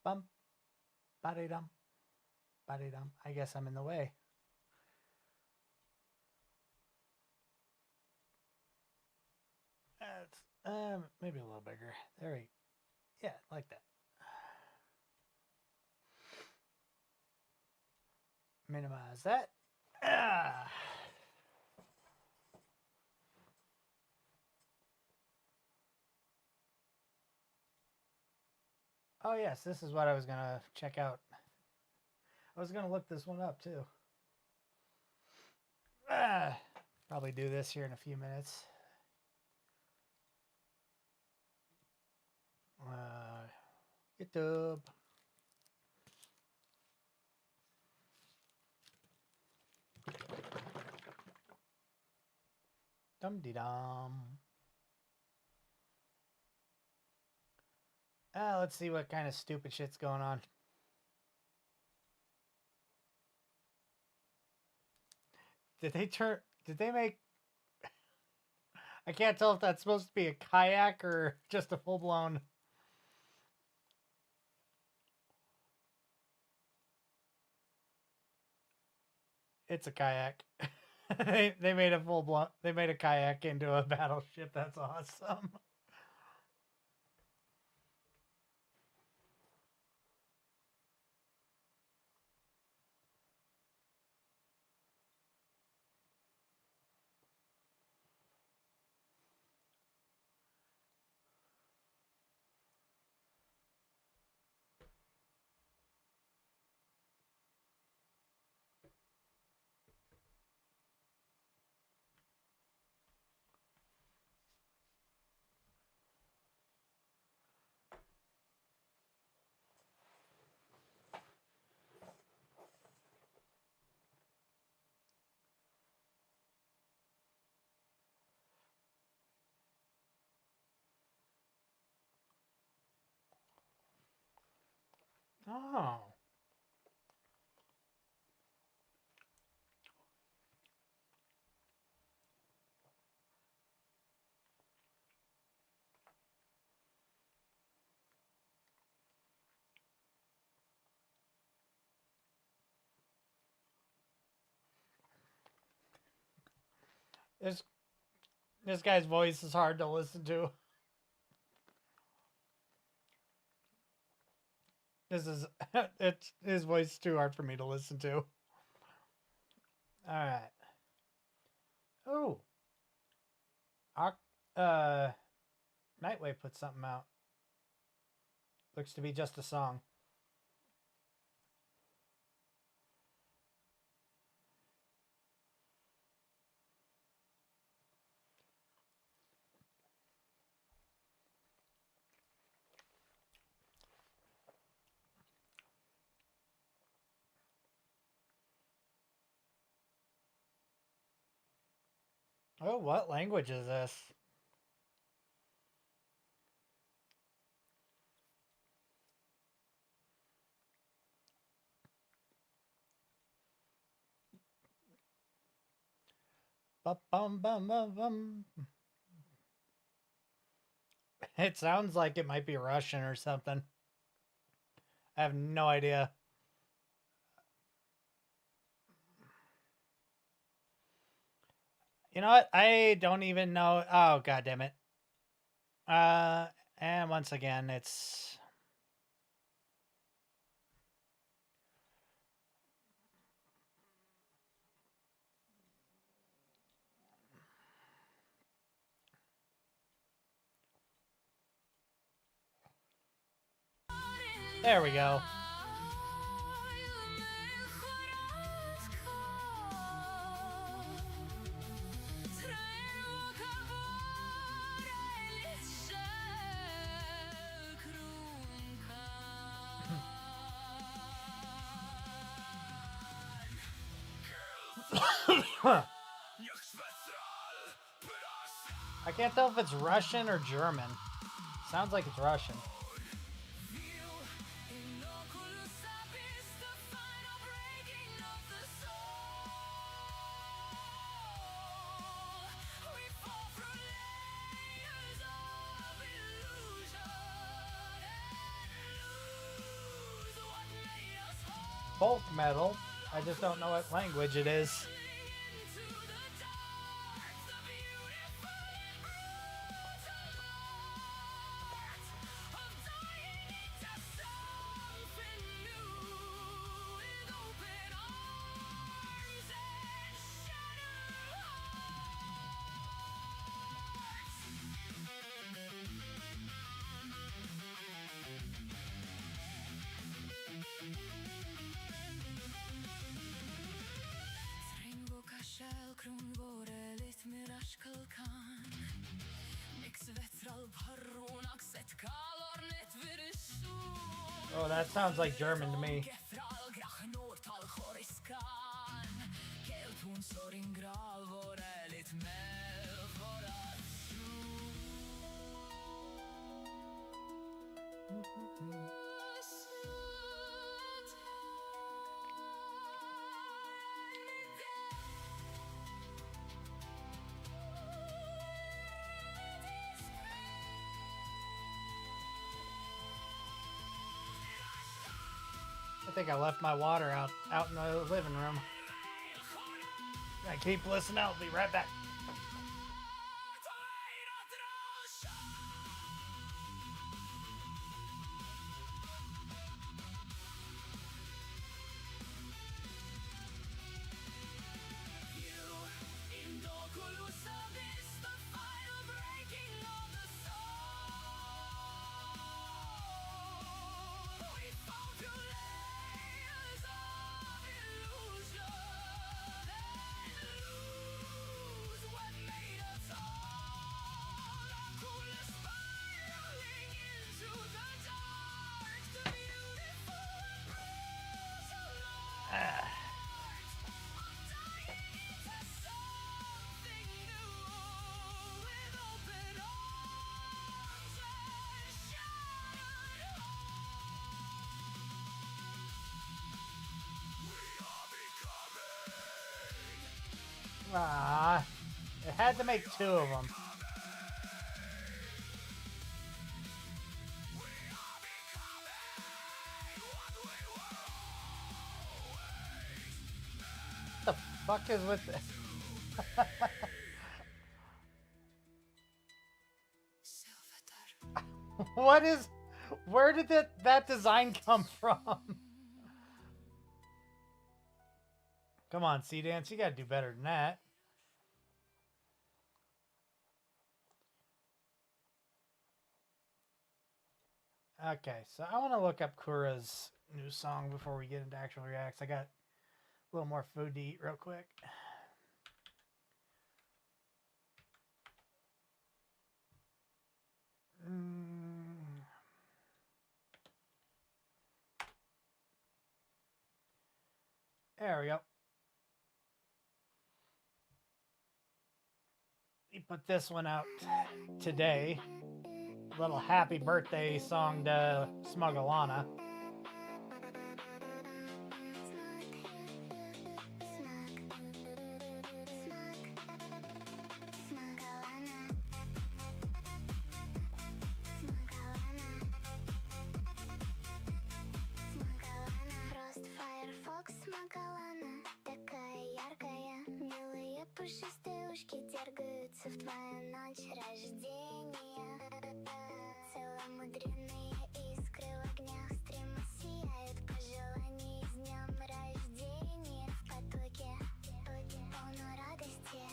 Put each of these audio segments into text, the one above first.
Bum, ba-de-dum, ba-de-dum. I guess I'm in the way. That's maybe a little bigger. There we. Yeah, like that. Minimize that. Ah. Oh yes, this is what I was gonna check out. I was gonna look this one up too. Ah. Probably do this here in a few minutes. YouTube. Dum de dum. Let's see what kind of stupid shit's going on. Did they make... I can't tell if that's supposed to be a kayak or just a full-blown... It's a kayak. they made a full-blown... They made a kayak into a battleship. That's awesome. Oh. This this guy's voice is hard to listen to. This is it's his voice is too hard for me to listen to. All right. Oh. Uh Nightwave put something out. Looks to be just a song. Oh, what language is this? Bum. It sounds like it might be Russian or something. I have no idea. You know what? I don't even know. Oh, god damn it. And once again, it's... There we go. I can't tell if it's Russian or German. Sounds like it's Russian. folk metal. I just don't know what language it is. Oh, that sounds like German to me. I think I left my water out in the living room. I keep listening. I'll be right back. Ah, it had to make two of them. What the fuck is with this? What is? Where did that design come from? Come on, C-Dance, you gotta do better than that. Okay, so I want to look up Kura's new song before we get into actual reacts. I got a little more food to eat real quick. There we go. We put this one out today. A little happy birthday song to Smugalana. В твою ночь рождения целомудренные искры в огнях стрима сияют пожелания с днем рождения в потоке полно радости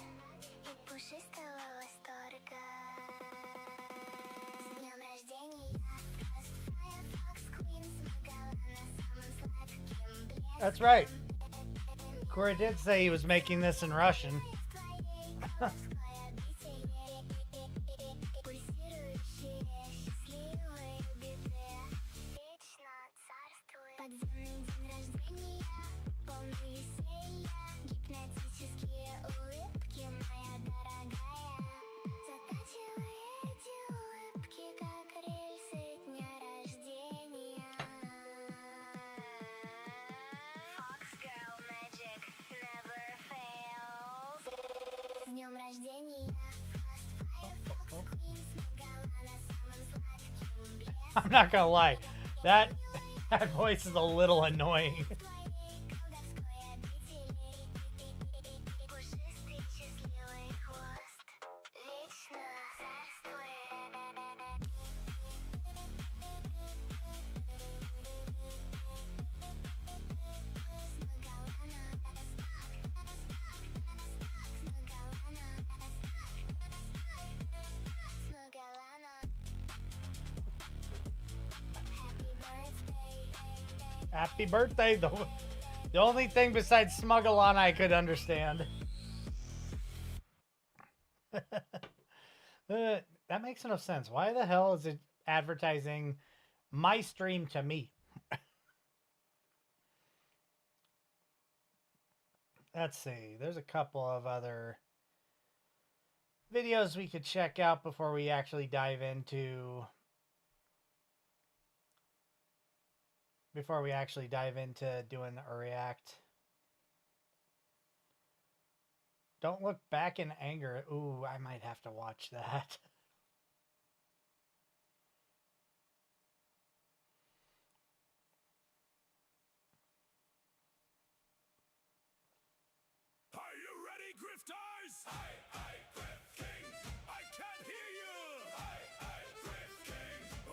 и пушистого восторга. С днем рождения Firefox Queen Smugalana самым сладким блеском. That's right. Corey did say he was making this in Russian. I'm not gonna lie, that voice is a little annoying. Happy birthday. The only thing besides smuggle on I could understand. That makes no sense. Why the hell is it advertising my stream to me? Let's see. There's a couple of other videos we could check out before we actually dive into doing a react. Don't look back in anger. Ooh, I might have to watch that. Are you ready, grifters? Hi, Griff King. I can't hear you. Hi, Griff King. Oh,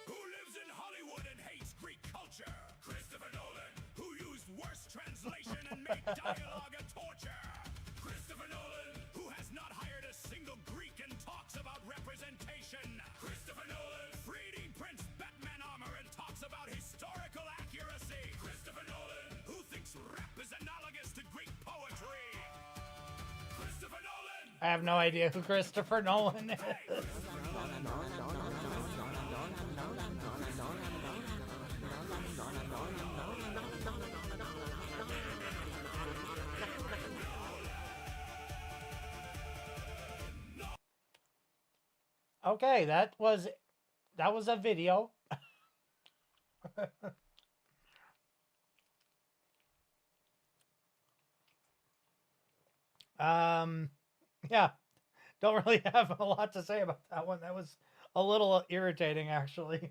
who lives in Hollywood and hates Greek culture? Christopher Nolan, who used worse translation and made dialogue a torture. Christopher Nolan, who has not hired a single Greek and talks about representation. Christopher Nolan, 3D prints Batman armor and talks about historical accuracy. Christopher Nolan, who thinks rap is analogous to Greek poetry. Christopher Nolan! I have no idea who Christopher Nolan is. Okay, that was a video. Yeah, don't really have a lot to say about that one. That was a little irritating, actually.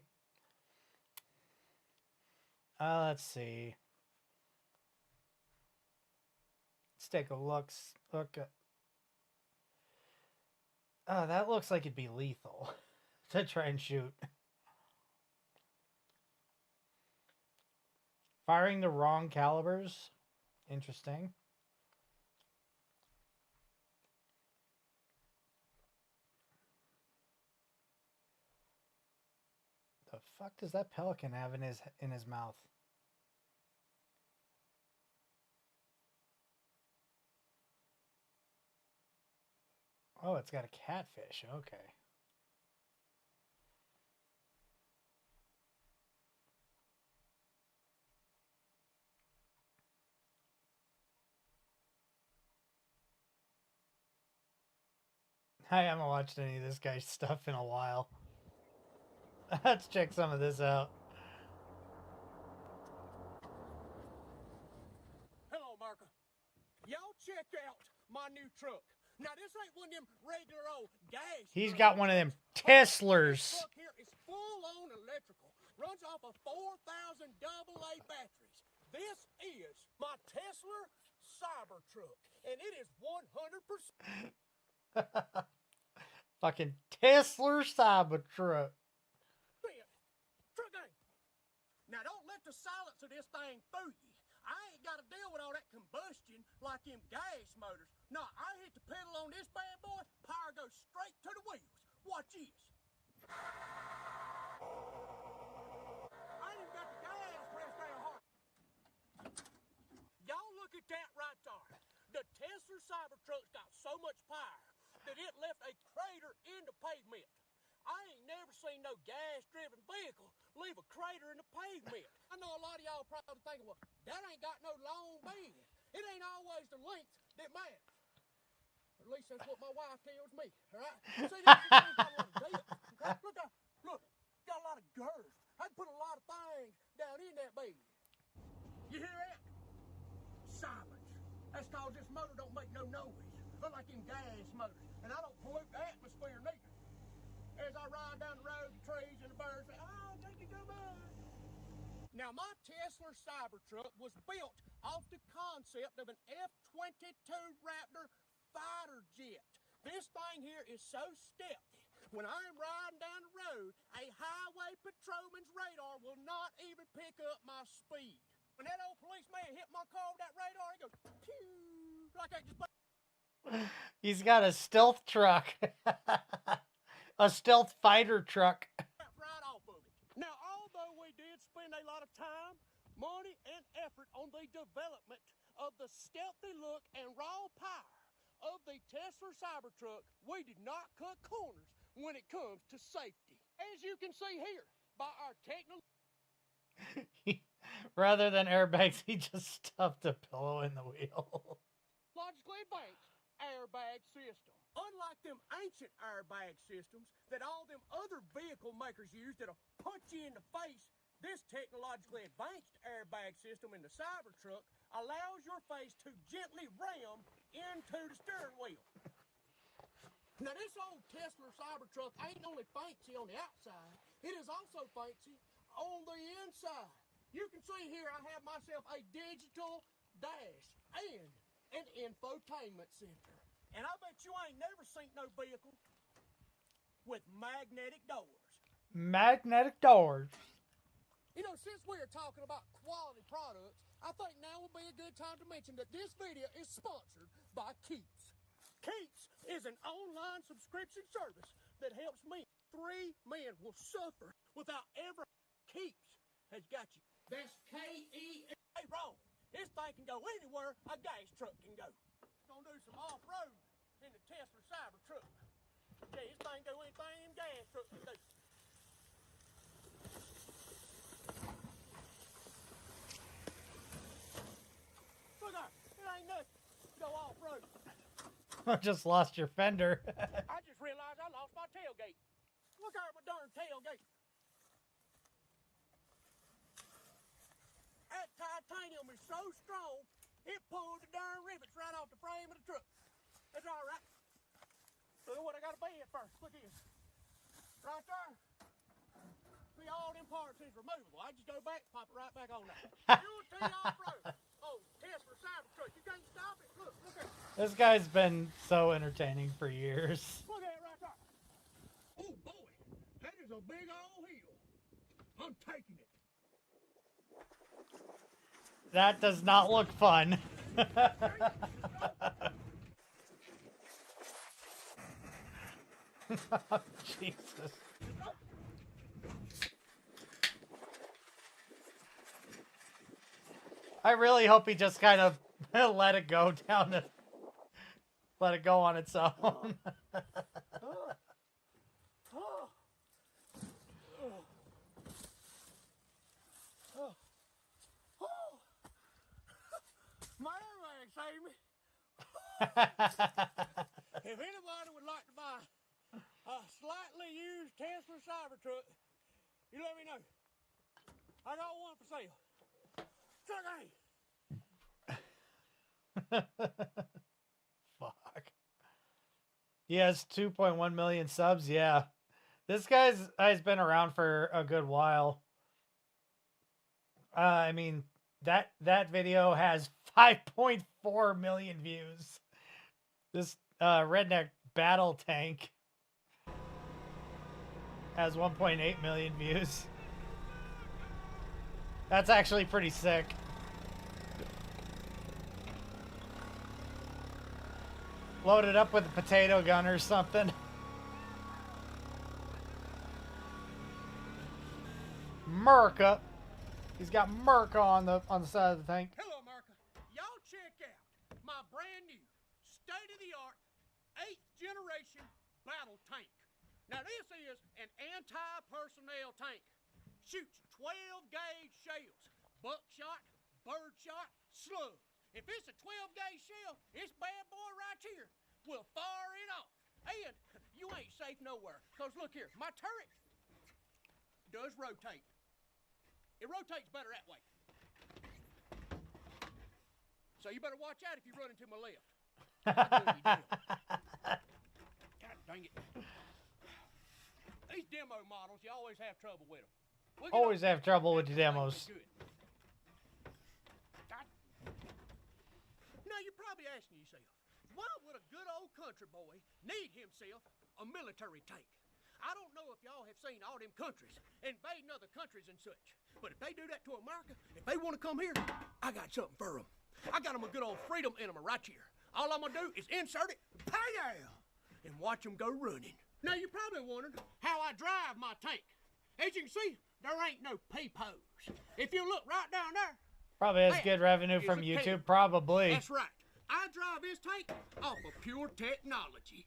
Let's see. Let's take a look. Oh, that looks like it'd be lethal to try and shoot. Firing the wrong calibers. Interesting. The fuck does that pelican have in his mouth? Oh, it's got a catfish. Okay. I haven't watched any of this guy's stuff in a while. Let's check some of this out. Hello, Marka. Y'all check out my new truck. Now, this ain't one of them regular old gas. He's trucks. got one of them This Teslers. truck here is full-on electrical. Runs off of 4,000 AA batteries. This is my Tesla Cybertruck, and it is 100% Fucking Tesla Cybertruck. truck game. Now, don't let the silence of this thing fool you. I ain't got to deal with all that combustion like them gas motors. No, I hit the pedal on this bad boy, power goes straight to the wheels. Watch this. I ain't even got the gas pressed down hard. Y'all look at that right there. The Tesla Cybertruck's got so much power that it left a crater in the pavement. I ain't never seen no gas-driven vehicle leave a crater in the pavement. I know a lot of y'all probably thinking, well, that ain't got no long bend. It ain't always the length that matters. At least that's what my wife tells me, all right? See, this thing's got a lot of depth, okay? Look, got a lot of girth. I can put a lot of things down in that bed. You hear that? Silence. That's cause this motor don't make no noise, unlike them gas motors. And I don't pollute the atmosphere neither. As I ride down the road, the trees and the birds say, oh, thank you so much. Now, my Tesla Cybertruck was built off the concept of an F-22 Raptor fighter jet. This thing here is so stealthy. When I'm riding down the road, a highway patrolman's radar will not even pick up my speed. When that old policeman hit my car with that radar, he goes, pew, like I just... He's got a stealth truck. A stealth fighter truck. Right off of it. Now, although we did spend a lot of time, money, and effort on the development of the stealthy look and raw power of the Tesla Cybertruck, we did not cut corners when it comes to safety. As you can see here, by our Rather than airbags, he just stuffed a pillow in the wheel. technologically advanced airbag system. Unlike them ancient airbag systems that all them other vehicle makers use that'll punch you in the face, this technologically advanced airbag system in the Cybertruck allows your face to gently ram into the steering wheel. Now, this old Tesla Cybertruck ain't only fancy on the outside, it is also fancy on the inside. You can see here I have myself a digital dash and an infotainment center. And I bet you ain't never seen no vehicle with magnetic doors. Magnetic doors. You know, since we're talking about quality products, I think now would be a good time to mention that this video is sponsored by Keeps. Keeps is an online subscription service that helps me. 3 men will suffer without ever. Keeps has got you. That's K-E. Hey, wrong. This thing can go anywhere a gas truck can go. Gonna do some off-road in the Tesla Cybertruck. Yeah, this thing go anything them gas trucks can do. Look out, it ain't nothing. Go off-road. I just lost your fender. I just realized I lost my tailgate. Look out my darn tailgate. That titanium is so strong, it pulled the darn rivets right off the frame of the truck. That's all right. Look at what I got to bend first. Look here. Right there. See, all them parts is removable. I just go back, pop it right back on there. You'll see off-road. Oh, Tesla Cybertruck. You can't stop it. Look at it. This guy's been so entertaining for years. Look at it right there. Oh, boy. That is a big old hill. I'm taking it. That does not look fun. Oh, Jesus. I really hope he just kind of let it go down to let it go on its own. My airline saved me. If anybody would like to buy a slightly used Tesla Cybertruck, you let me know. I got one for sale. Truck ain't. Fuck. He has 2.1 million subs. Yeah. This guy's been around for a good while. I mean, that video has 5.4 million views. This redneck battle tank has 1.8 million views. That's actually pretty sick. Load it up with a potato gun or something. Merca. He's got Merca on the side of the tank. Hello, America. Y'all check out my brand new, state-of-the-art, 8th generation battle tank. Now this is an anti-personnel tank. Shoots 12-gauge shells, buckshot, birdshot, slugs. If it's a 12-gauge shell, this bad boy right here will fire it off. And you ain't safe nowhere. Because look here, my turret does rotate. It rotates better that way. So you better watch out if you run into my left. God dang it. These demo models, you always have trouble with them. Always have trouble with the demos. Now you're probably asking yourself, why would a good old country boy need himself a military tank? I don't know if y'all have seen all them countries invading other countries and such, but if they do that to America, if they want to come here, I got something for them. I got them a good old freedom enema right here. All I'm gonna do is insert it, pow, and watch them go running. Now you're probably wondering how I drive my tank. as you can see, there ain't no peepholes. If you look right down there, Probably has that good revenue is from a YouTube. tank. Probably. That's right. I drive this tank off of pure technology.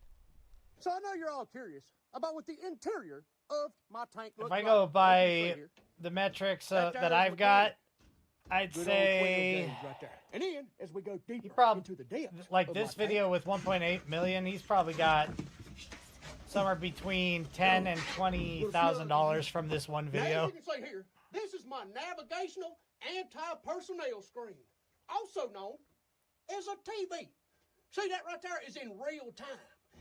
So I know you're all curious about what the interior of my tank looks If I like. go As you by see here, the metrics That that there's I've what got, they- I'd good old 12 say gauge right there. And then, as we go deeper prob- into the depths like of this my tank, video with 1.8 million, he's probably got somewhere between $10,000 and $20,000 from this one Now, video. as you can see here, this is my navigational anti-personnel screen, also known as a TV. See, that right there is in real time.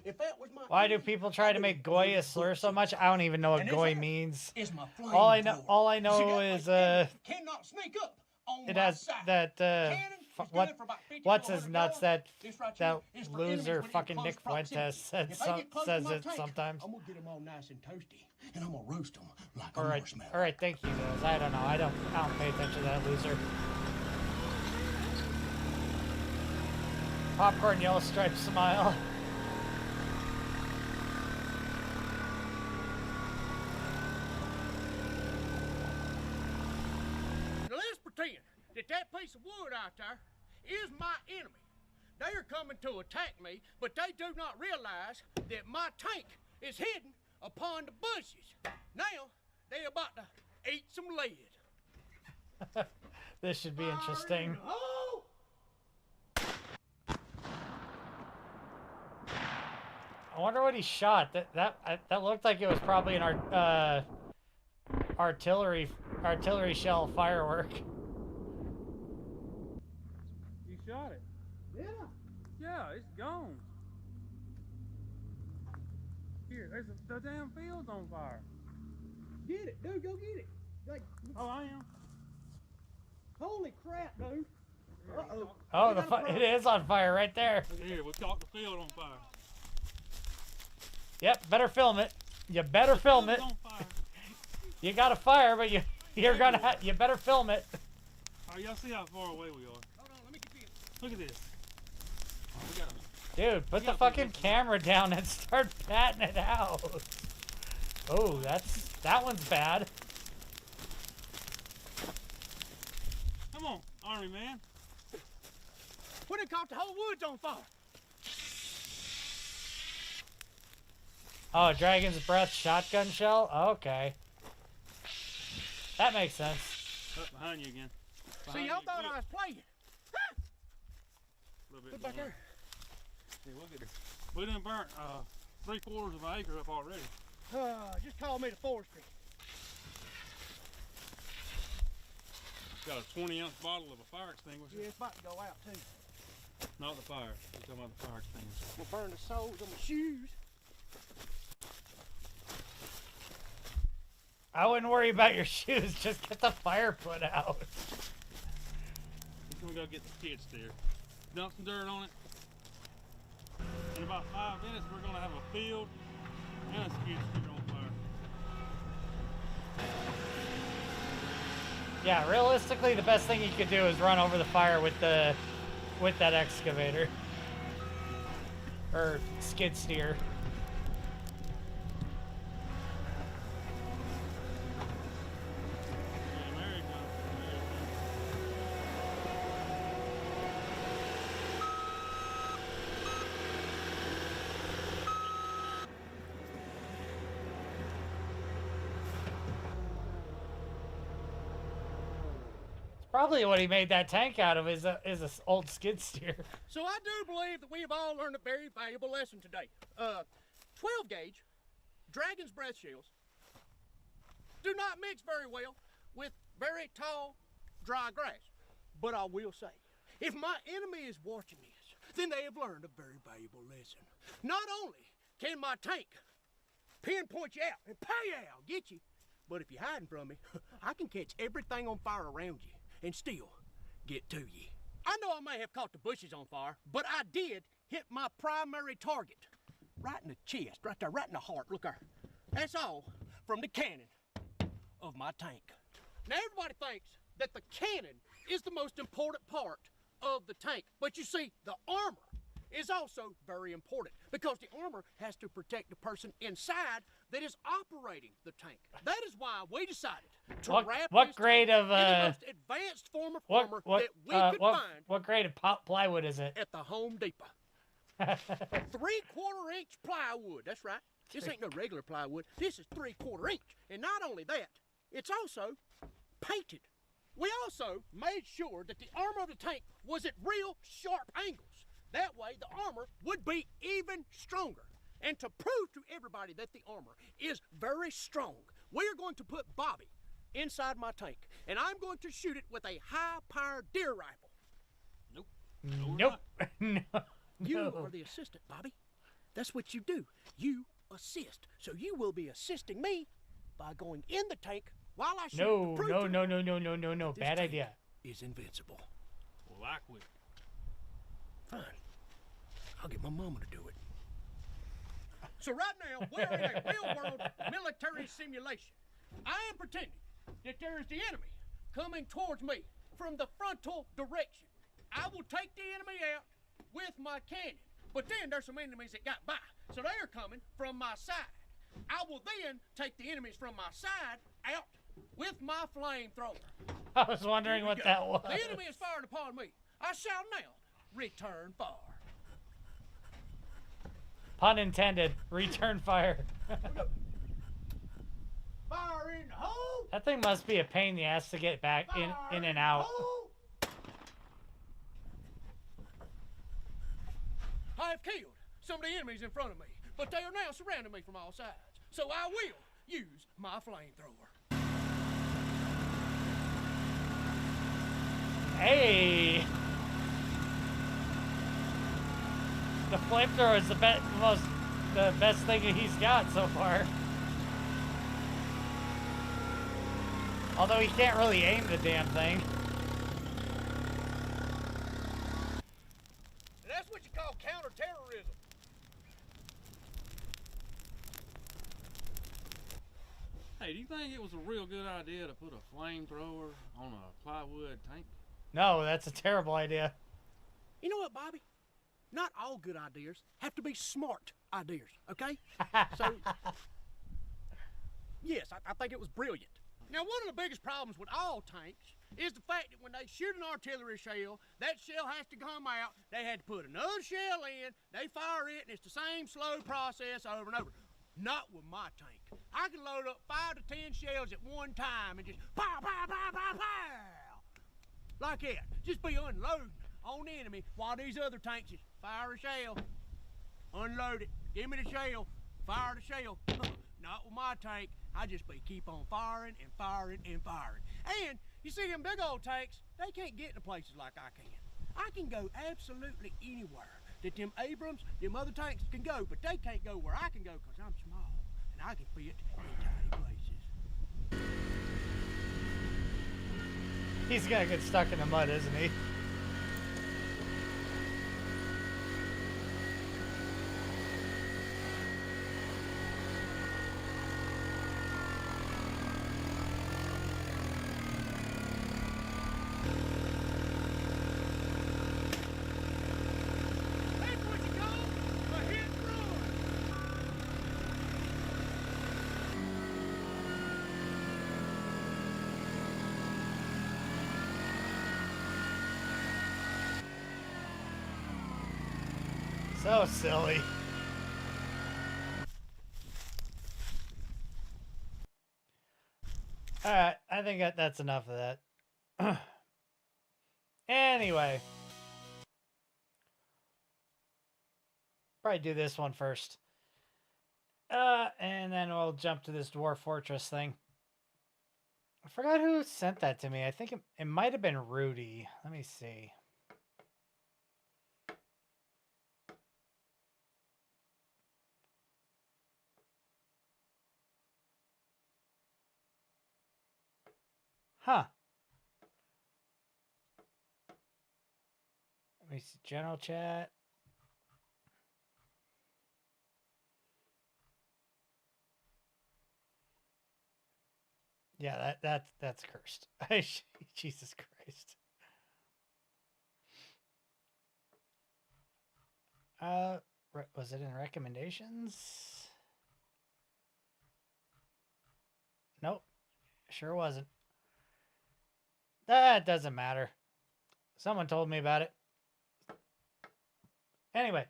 If that was my Why do enemy, people try to I'd make be goy a blowing slur so bullshit. much? I don't even know what And this goy here means. is my All I know flamethrower. is See, that thing cannot sneak up on it my has side. that Cannon is what good for about 50 what's to his 100 nuts yards. that This right that here is for enemies loser within fucking close Nick proximity. Fuentes said If they get close to says my it tank, sometimes. I'm gonna get them all nice and toasty, and I'm gonna roast them like a All right, marshmallow. all right, thank you guys. I don't know. I don't pay attention to that loser. Popcorn yellow striped smile. Now let's pretend that that piece of wood out there is my enemy. They are coming to attack me, but they do not realize that my tank is hidden upon the bushes. Now, they're about to eat some lead. This should be interesting. Oh! I wonder what he shot. That looked like it was probably an artillery shell firework. You shot it. Yeah. Yeah, it's gone. Here, the damn field's on fire. Get it, dude, go get it. Like, Oh, I am. holy crap, dude. Uh-oh. Oh, We got a it is on fire right there. Here, we caught the field on fire. Yep, better film it. You better film it. Field's on fire. You got a fire, but you better film it. All right, y'all see how far away we are. Hold on, let me get this. Look at this. Oh, we got Dude, put the fucking camera down and start patting it out. Oh, that one's bad. Come on, Army man. When it caught the whole woods on fire. Oh, Dragon's Breath shotgun shell? Okay. That makes sense. Up behind you again. See, Behind y'all you. thought Look, I was playing. a little bit Look back more. there. See, look at it. We done burnt 3/4 of an acre up already. Just call me the forestry. Got a 20-ounce bottle of a fire extinguisher. Yeah, it's about to go out too. Not the fire. We're talking about the fire extinguisher. We'll burn the soles on my shoes. I wouldn't worry about your shoes. Just get the fire put out. We're gonna go get the skid steer. Dump some dirt on it. In about 5 minutes, we're gonna have a field and a skid steer on fire. Yeah, realistically, the best thing you could do is run over the fire with that excavator or skid steer. Yeah, there you go. There you go. Probably what he made that tank out of is a old skid steer. So I do believe that we have all learned a very valuable lesson today. 12 gauge Dragon's Breath shells do not mix very well with very tall, dry grass. But I will say, if my enemy is watching this, then they have learned a very valuable lesson. Not only can my tank pinpoint you out and pow, get you, but if you're hiding from me, I can catch everything on fire around you and still get to you. I know I may have caught the bushes on fire, but I did hit my primary target. Right in the chest, right there, right in the heart. Look there. That's all from the cannon of my tank. Now everybody thinks that the cannon is the most important part of the tank. But you see, the armor is also very important because the armor has to protect the person inside that is operating the tank. That is why we decided to wrap what this grade tank of, in the most advanced form of armor that we could find what grade of plywood is it? at the Home Depot. 3/4 inch plywood. That's right. This ain't no regular plywood. This is 3/4 inch. And not only that, it's also painted. We also made sure that the armor of the tank was at real sharp angles. That way the armor would be even stronger. And to prove to everybody that the armor is very strong, we are going to put Bobby inside my tank. And I'm going to shoot it with a high-powered deer rifle. Nope. Nope. No. You No. are the assistant, Bobby. That's what you do. You assist. So you will be assisting me by going in the tank while I shoot No, to prove no, to no, you no, no, no, no, no. this Bad tank idea. is invincible. Well, I quit. Fine. I'll get my mama to do it. So right now, we're in a real-world military simulation. I am pretending that there is the enemy coming towards me from the frontal direction. I will take the enemy out with my cannon. But then there's some enemies that got by, so they are coming from my side. I will then take the enemies from my side out with my flamethrower. I was wondering what that was. The enemy is fired upon me. I shall now return fire. Pun intended. Return fire. Fire in the hole! That thing must be a pain in the ass to get back in and out. I have killed some of the enemies in front of me, but they are now surrounding me from all sides. So I will use my flamethrower. Hey! The flamethrower is the best thing that he's got so far. Although he can't really aim the damn thing. That's what you call counterterrorism. Hey, do you think it was a real good idea to put a flamethrower on a plywood tank? No, that's a terrible idea. You know what, Bobby? Not all good ideas have to be smart ideas, okay? So, yes, I think it was brilliant. Now, one of the biggest problems with all tanks is the fact that when they shoot an artillery shell, that shell has to come out, they had to put another shell in, they fire it, and it's the same slow process over and over. Not with my tank. I can load up 5 to 10 shells at one time and just pow, pow, pow, pow, pow, like that. Just be unloading on the enemy while these other tanks just fire a shell, unload it, give me the shell, fire the shell. Not with my tank. I just keep on firing and firing and firing. And you see them big old tanks, they can't get to places like I can. I can go absolutely anywhere that them Abrams, them other tanks can go, but they can't go where I can go because I'm small and I can fit in tiny places. He's gonna get stuck in the mud, isn't he? That's what you call a hit and run. So silly. Alright, I think that's enough of that. Anyway. Probably do this one first. And then we'll jump to this Dwarf Fortress thing. I forgot who sent that to me. I think it might have been Rudy. Let me see. Huh. Let me see. General chat. Yeah, that's cursed. Jesus Christ. Was it in recommendations? Nope, sure wasn't. That doesn't matter. Someone told me about it. Anyway.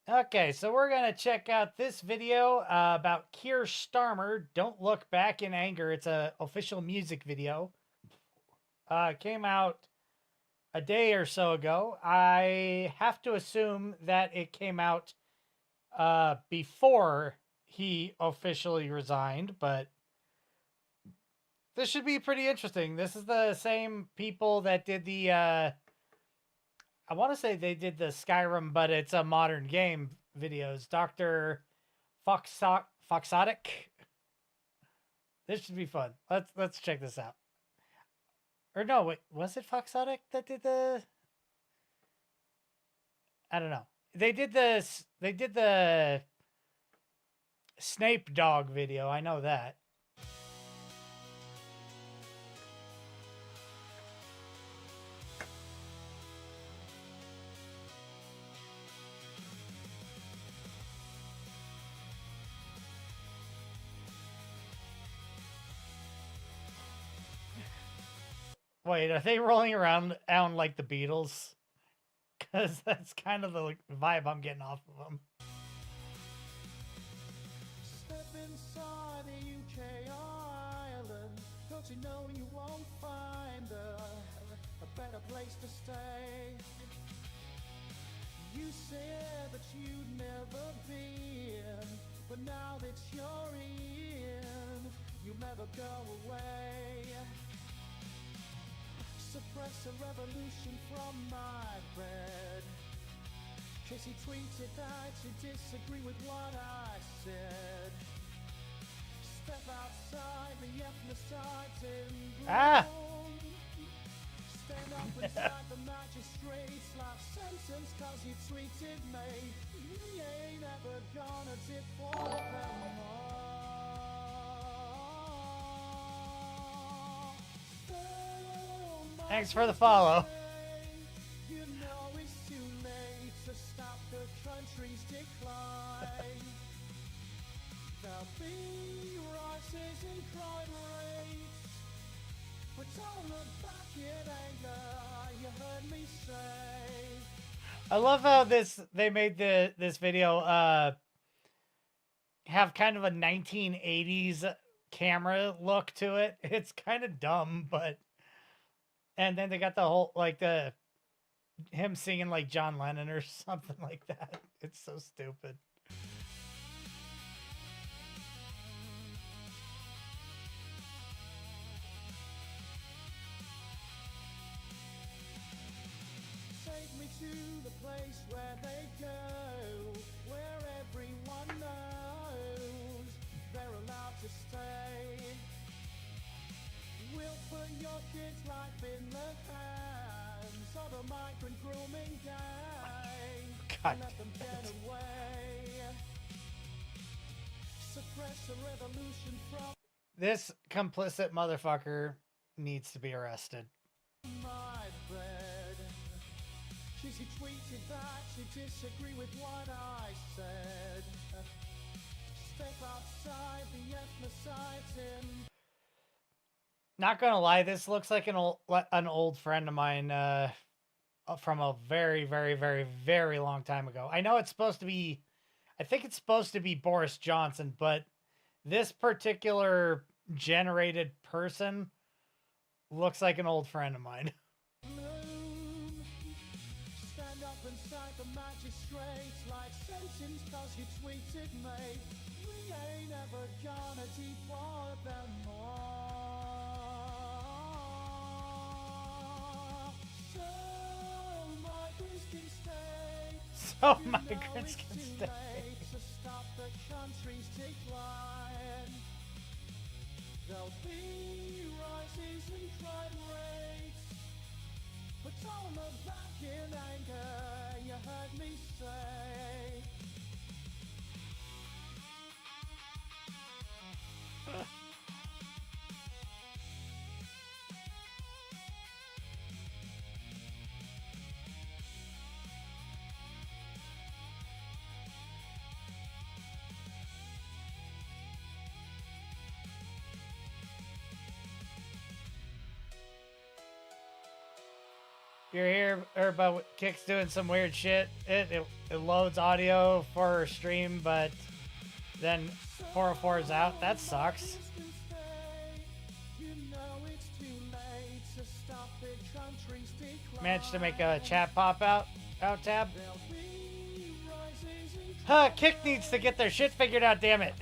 Okay, so we're going to check out this video about Keir Starmer, Don't Look Back in Anger. It's an official music video. Came out a day or so ago. I have to assume that it came out before he officially resigned, but this should be pretty interesting. This is the same people that did the I want to say they did the Skyrim, but it's a modern game videos. Dr. Foxotic. This should be fun. Let's check this out. Or no, wait, was it Foxotic that did the? I don't know. They did the Snape dog video. I know that. Wait, are they rolling around like the Beatles? Because that's kind of the vibe I'm getting off of them. Step inside the UK Ireland. Don't you know you won't find a better place to stay? You said that you'd never been, but now that you're in, you'll never go away. Suppress a revolution from my bed. Casey tweeted that you disagree with what I said. Step outside the ethnicides in bloom. Stand up inside the magistrate's life sentence cause you tweeted me. We ain't ever gonna deport them all. Thanks for the follow. You know it's too late to stop the country's decline. There'll be rises in crime rates, but don't look back in anger, you heard me say. I love how they made this video have kind of a 1980s camera look to it. It's kind of dumb, but and then they got the whole like him singing like John Lennon or something like that. It's so stupid. Take me to the place where they go, where everyone knows they're allowed to stay. We'll put your kids' life in the hands of a migrant grooming gang. God Let them get away. Suppress a revolution from This complicit motherfucker needs to be arrested. my bed. She tweeted that she disagreed with what I said. Step outside the ethnicides in. Not gonna lie, this looks like an old friend of mine from a very, very, very, very long time ago. I know it's supposed to be, I think it's supposed to be Boris Johnson, but this particular generated person looks like an old friend of mine. Bloom. Stand up inside the magistrate's life sentence cause you tweeted me. We ain't ever gonna deport them all. So migrants can stay. So You know migrants it's can too stay. late to stop the country's decline. There'll be rises in crime rates, but don't look back in anger, you heard me say. You're here, but Kick's doing some weird shit. It loads audio for stream, but then 404 is out. That sucks. Managed to make a chat pop out tab. Kick needs to get their shit figured out, damn it.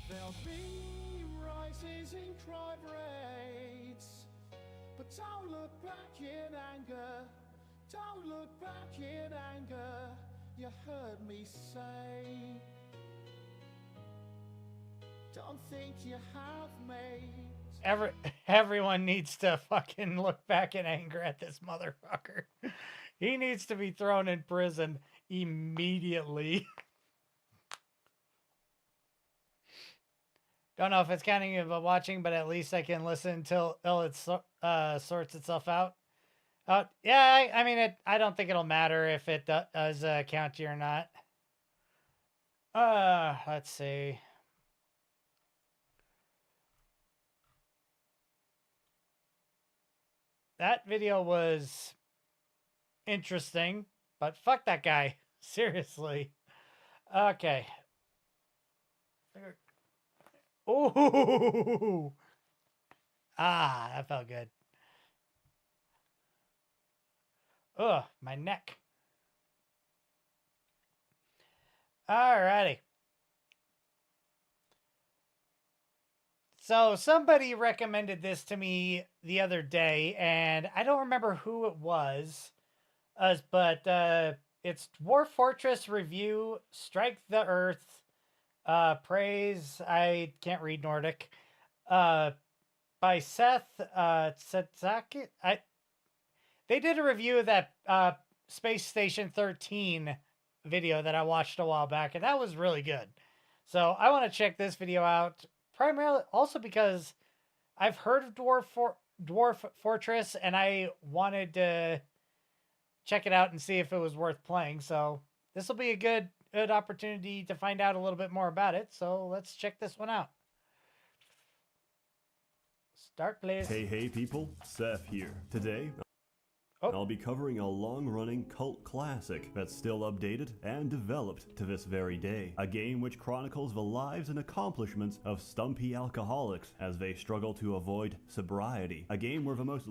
There'll be rises in crime rates, but don't look back in anger. Don't look back in anger. You heard me say. Don't think you have made. Everyone needs to fucking look back in anger at this motherfucker. He needs to be thrown in prison immediately. Don't know if it's counting of watching, but at least I can listen until it sorts itself out. Yeah, I mean, I don't think it'll matter if it does count you or not. Let's see. That video was interesting, but fuck that guy. Seriously. Okay. Ooh. Ah, that felt good. Ugh, my neck. Alrighty. So somebody recommended this to me the other day, and I don't remember who it was, but it's Dwarf Fortress Review, Strike the Earth, Praise, I can't read Nordic, by Seth Setsaki. They did a review of that Space Station 13 video that I watched a while back, and that was really good. So I want to check this video out, primarily also because I've heard of Dwarf Fortress, and I wanted to check it out and see if it was worth playing. So this will be a good opportunity to find out a little bit more about it. So let's check this one out. Start, please. Hey people, Seth here. Today, I'll be covering a long-running cult classic that's still updated and developed to this very day. A game which chronicles the lives and accomplishments of stumpy alcoholics as they struggle to avoid sobriety. A game where the most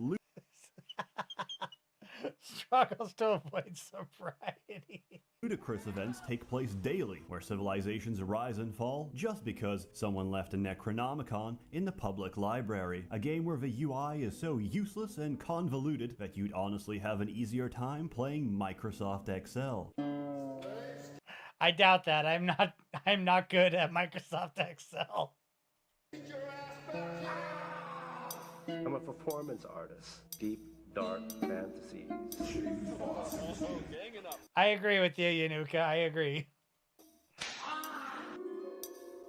struggles to avoid sobriety. ludicrous events take place daily, where civilizations rise and fall just because someone left a Necronomicon in the public library. A game where the UI is so useless and convoluted that you'd honestly have an easier time playing Microsoft Excel. I doubt that. I'm not good at Microsoft Excel. I'm a performance artist. Deep, dark fantasies. I agree with you, Yanuka. I agree.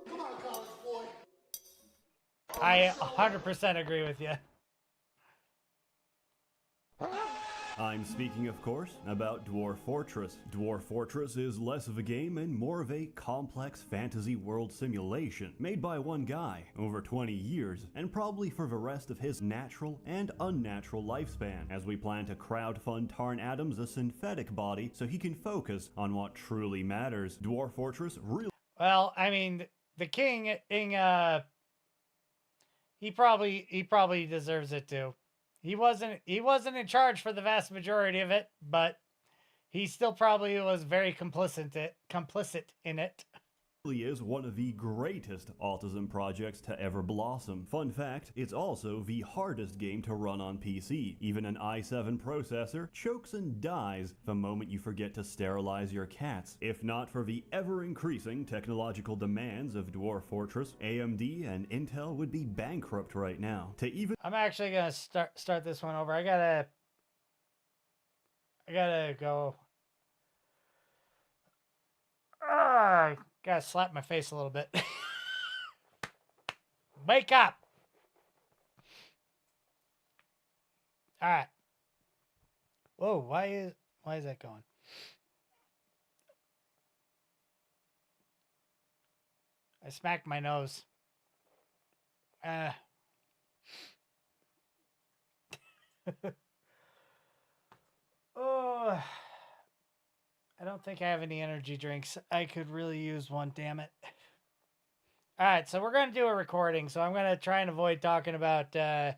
Come on, college boy. I 100% agree with you. I'm speaking, of course, about Dwarf Fortress. Dwarf Fortress is less of a game and more of a complex fantasy world simulation, made by one guy over 20 years, and probably for the rest of his natural and unnatural lifespan, as we plan to crowdfund Tarn Adams a synthetic body so he can focus on what truly matters. Dwarf Fortress really... Well, I mean, the king, he probably deserves it too. He wasn't in charge for the vast majority of it, but he still probably was very complicit in it. Is one of the greatest autism projects to ever blossom. Fun fact, it's also the hardest game to run on PC. Even an i7 processor chokes and dies the moment you forget to sterilize your cats. If not for the ever-increasing technological demands of Dwarf Fortress, AMD and Intel would be bankrupt right now. I'm actually gonna start this one over. I gotta go. Gotta slap my face a little bit. Wake up! Alright. Whoa, why is that going? I smacked my nose. Oh, I don't think I have any energy drinks. I could really use one, damn it. All right, so we're going to do a recording, so I'm going to try and avoid talking about Keir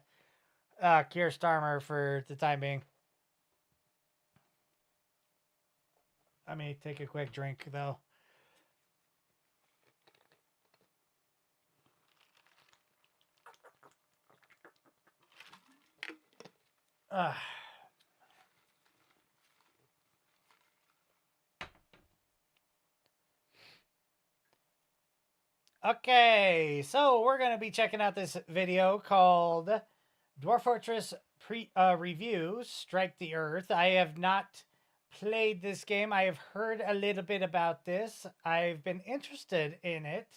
Starmer for the time being. I may take a quick drink, though. Okay, so we're going to be checking out this video called Dwarf Fortress Review, Strike the Earth. I have not played this game. I have heard a little bit about this. I've been interested in it.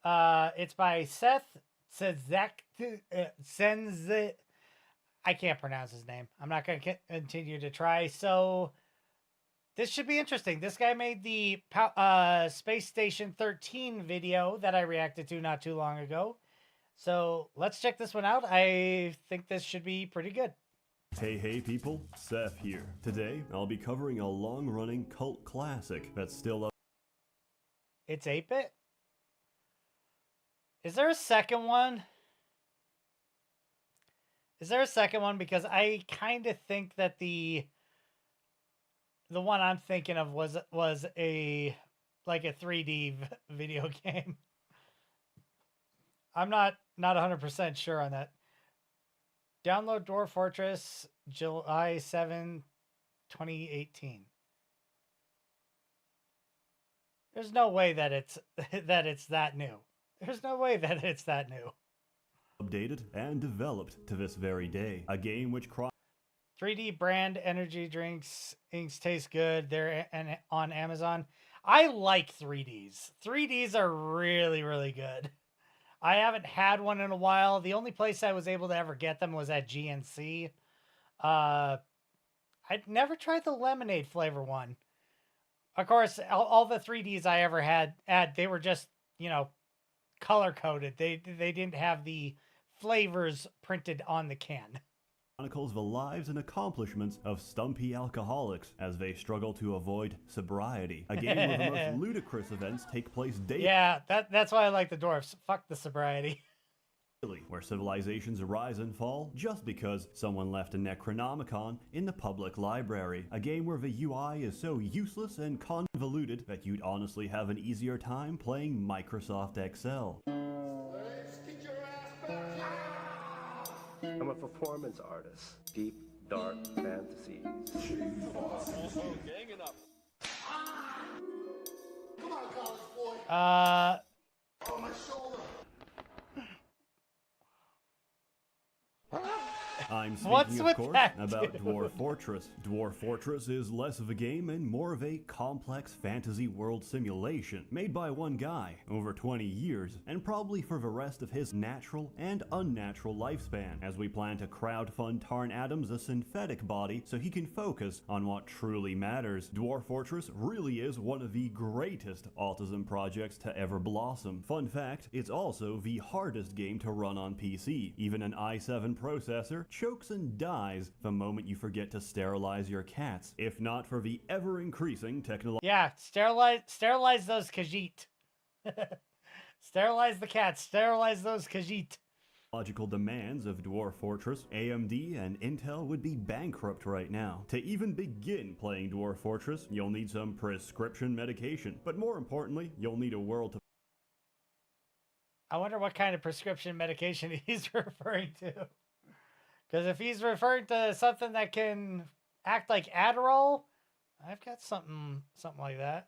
It's by Seth Senz. I can't pronounce his name. I'm not going to continue to try. So this should be interesting. This guy made the Space Station 13 video that I reacted to not too long ago. So let's check this one out. I think this should be pretty good. Hey people, Seth here. Today, I'll be covering a long-running cult classic that's still up. It's 8-bit? Is there a second one? Is there a second one? Because I kind of think that the one I'm thinking of was a 3D video game. I'm not 100% sure on that. Download Dwarf Fortress July 7, 2018. There's no way that it's that new. There's no way that it's that new. Updated and developed to this very day. A game which 3D brand energy drinks inks taste good. They're on Amazon. I like 3Ds. 3Ds are really, really good. I haven't had one in a while. The only place I was able to ever get them was at GNC. I'd never tried the lemonade flavor one. Of course, all the 3Ds I ever had, they were just, color coded. They didn't have the flavors printed on the can. Chronicles the lives and accomplishments of stumpy alcoholics as they struggle to avoid sobriety. A game where the most ludicrous events take place daily. Yeah, that's why I like the dwarfs. Fuck the sobriety. Where civilizations rise and fall just because someone left a Necronomicon in the public library. A game where the UI is so useless and convoluted that you'd honestly have an easier time playing Microsoft Excel. Let's get your ass back. I'm a performance artist. Deep, dark fantasies. Come on, college boy. On my shoulder. I'm What's speaking, with of course, that, about dude? Dwarf Fortress. Dwarf Fortress is less of a game and more of a complex fantasy world simulation made by one guy over 20 years and probably for the rest of his natural and unnatural lifespan, as we plan to crowdfund Tarn Adams a synthetic body so he can focus on what truly matters. Dwarf Fortress really is one of the greatest autism projects to ever blossom. Fun fact, it's also the hardest game to run on PC. Even an i7 processor chokes and dies the moment you forget to sterilize your cats, if not for the ever-increasing technological Yeah, sterilize those Khajiit. Sterilize the cats. Sterilize those Khajiit. demands of Dwarf Fortress. AMD and Intel would be bankrupt right now. To even begin playing Dwarf Fortress, you'll need some prescription medication, but more importantly, you'll need a world to I wonder what kind of prescription medication he's referring to. Because if he's referring to something that can act like Adderall, I've got something like that.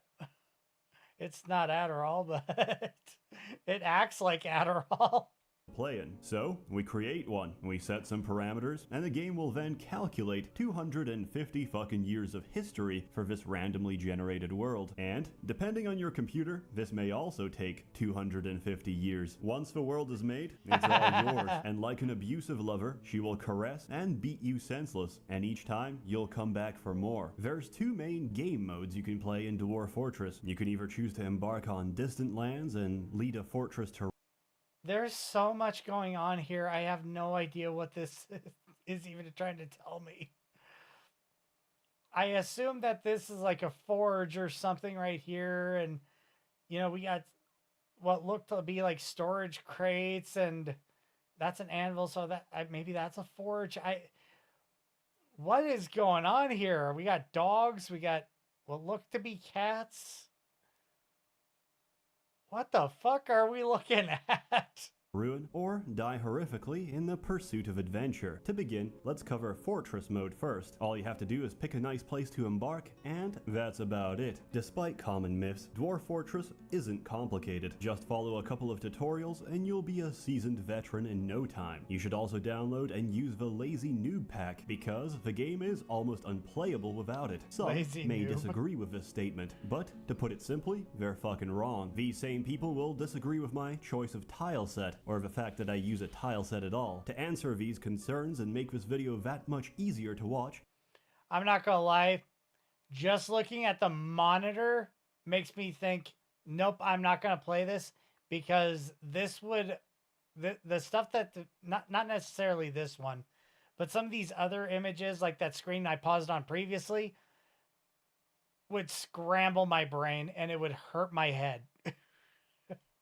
It's not Adderall, but it acts like Adderall. playing. So we create one, we set some parameters, and the game will then calculate 250 fucking years of history for this randomly generated world. And depending on your computer, this may also take 250 years. Once the world is made, it's all yours. And like an abusive lover, she will caress and beat you senseless, and each time you'll come back for more. There's two main game modes you can play in Dwarf Fortress. You can either choose to embark on distant lands and lead a fortress to There's so much going on here. I have no idea what this is even trying to tell me. I assume that this is like a forge or something right here. And, you know, we got what looked to be like storage crates, and that's an anvil. So that maybe that's a forge. What is going on here? We got dogs. We got what look to be cats. What the fuck are we looking at? ruin, or die horrifically in the pursuit of adventure. To begin, let's cover Fortress mode first. All you have to do is pick a nice place to embark, and that's about it. Despite common myths, Dwarf Fortress isn't complicated. Just follow a couple of tutorials and you'll be a seasoned veteran in no time. You should also download and use the Lazy Noob Pack, because the game is almost unplayable without it. Some Lazy may noob. disagree with this statement, but to put it simply, they're fucking wrong. These same people will disagree with my choice of tile set, or the fact that I use a tile set at all. To answer these concerns and make this video that much easier to watch, I'm not gonna lie, just looking at the monitor makes me think, nope, I'm not gonna play this, because this would, the stuff that, not necessarily this one, but some of these other images, like that screen I paused on previously, would scramble my brain and it would hurt my head.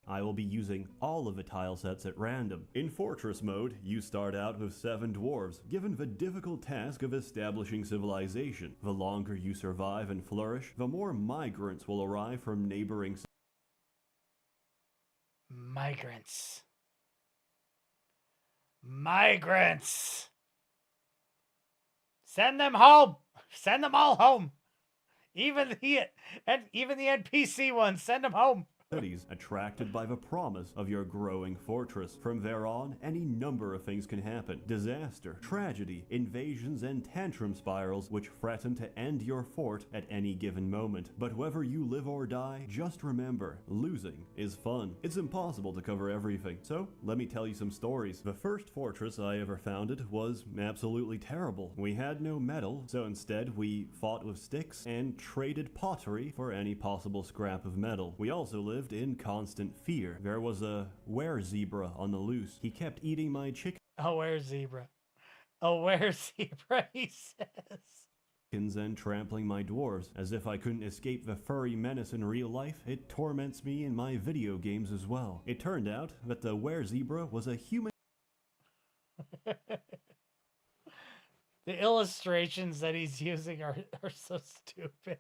I will be using all of the tile sets at random. In Fortress mode, you start out with 7 dwarves, given the difficult task of establishing civilization. The longer you survive and flourish, the more migrants will arrive from neighboring Migrants. Migrants. Send them home. Send them all home. Even the NPC ones, send them home. cities, attracted by the promise of your growing fortress. From there on, any number of things can happen. Disaster, tragedy, invasions, and tantrum spirals which threaten to end your fort at any given moment. But whether you live or die, just remember, losing is fun. It's impossible to cover everything, so let me tell you some stories. The first fortress I ever founded was absolutely terrible. We had no metal, so instead we fought with sticks and traded pottery for any possible scrap of metal. We also lived in constant fear. There was a were-zebra on the loose. He kept eating my chickens A were-zebra. A were-zebra, he says. and trampling my dwarves. As if I couldn't escape the furry menace in real life, it torments me in my video games as well. It turned out that the were-zebra was a human The illustrations that he's using are so stupid.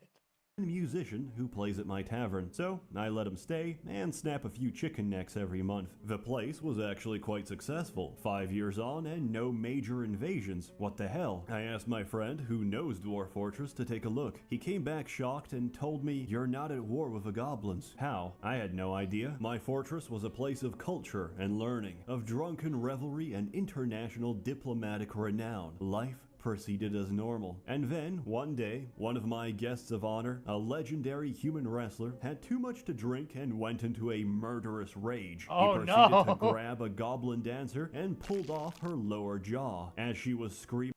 musician who plays at my tavern, so I let him stay and snap a few chicken necks every month. The place was actually quite successful. 5 years on and no major invasions. What the hell? I asked my friend who knows Dwarf Fortress to take a look. He came back shocked and told me, "You're not at war with the goblins." How? I had no idea. My fortress was a place of culture and learning, of drunken revelry and international diplomatic renown. Life proceeded as normal. And then, one day, one of my guests of honor, a legendary human wrestler, had too much to drink and went into a murderous rage. Oh, he proceeded no. to grab a goblin dancer and pulled off her lower jaw. As she was screaming,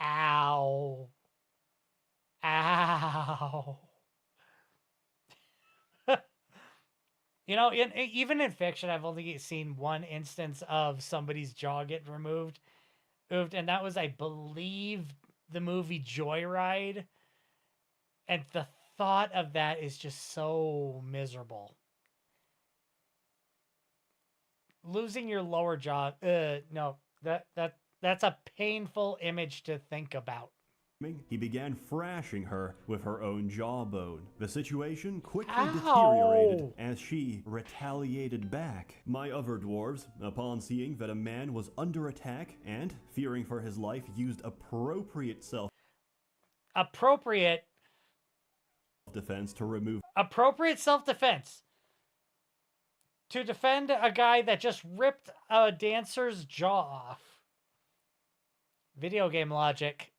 Ow. Ow. You know, even in fiction, I've only seen one instance of somebody's jaw get removed, and that was, I believe, the movie Joyride. And the thought of that is just so miserable. Losing your lower jaw, no, that's a painful image to think about. he began thrashing her with her own jawbone. The situation quickly Ow! deteriorated as she retaliated back. My other dwarves, upon seeing that a man was under attack and fearing for his life, used appropriate Appropriate self-defense to remove self-defense. to defend a guy that just ripped a dancer's jaw off. Video game logic.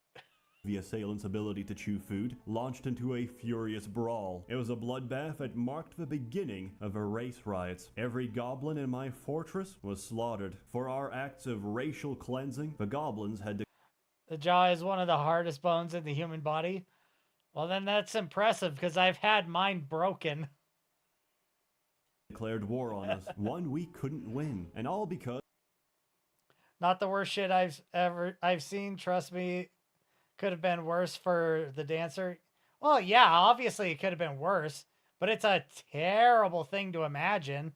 The assailant's ability to chew food launched into a furious brawl. It was a bloodbath that marked the beginning of a race riots. Every goblin in my fortress was slaughtered. For our acts of racial cleansing, the goblins had to The jaw is one of the hardest bones in the human body. Well, then that's impressive because I've had mine broken. declared war on us, one we couldn't win, and all because Not the worst shit I've seen. Trust me, could have been worse for the dancer. Well, yeah, obviously it could have been worse, but it's a terrible thing to imagine.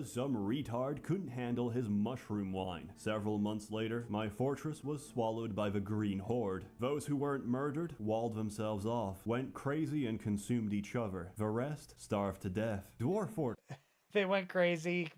some retard couldn't handle his mushroom wine. Several months later, my fortress was swallowed by the Green Horde. Those who weren't murdered walled themselves off, went crazy and consumed each other. The rest starved to death. Dwarf They went crazy.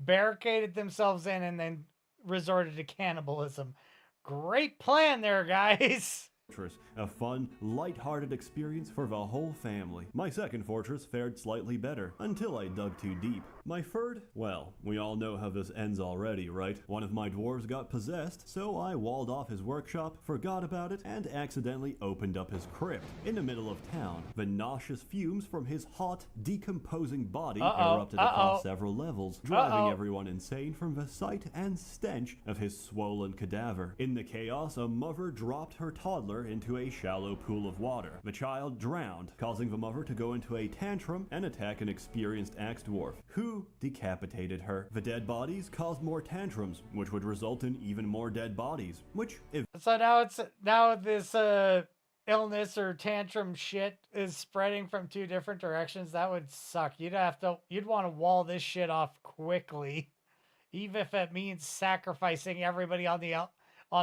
Barricaded themselves in and then resorted to cannibalism. Great plan there, guys. Fortress, a fun, light-hearted experience for the whole family. My second fortress fared slightly better, until I dug too deep. My third, well, we all know how this ends already, right? One of my dwarves got possessed, so I walled off his workshop, forgot about it, and accidentally opened up his crypt. In the middle of town, the nauseous fumes from his hot, decomposing body erupted across several levels, driving everyone insane from the sight and stench of his swollen cadaver. In the chaos, a mother dropped her toddler into a shallow pool of water. The child drowned, causing the mother to go into a tantrum and attack an experienced axe dwarf, who decapitated her. The dead bodies caused more tantrums, which would result in even more dead bodies, which So now this illness or tantrum shit is spreading from two different directions. That would suck. You'd want to wall this shit off quickly, even if it means sacrificing everybody on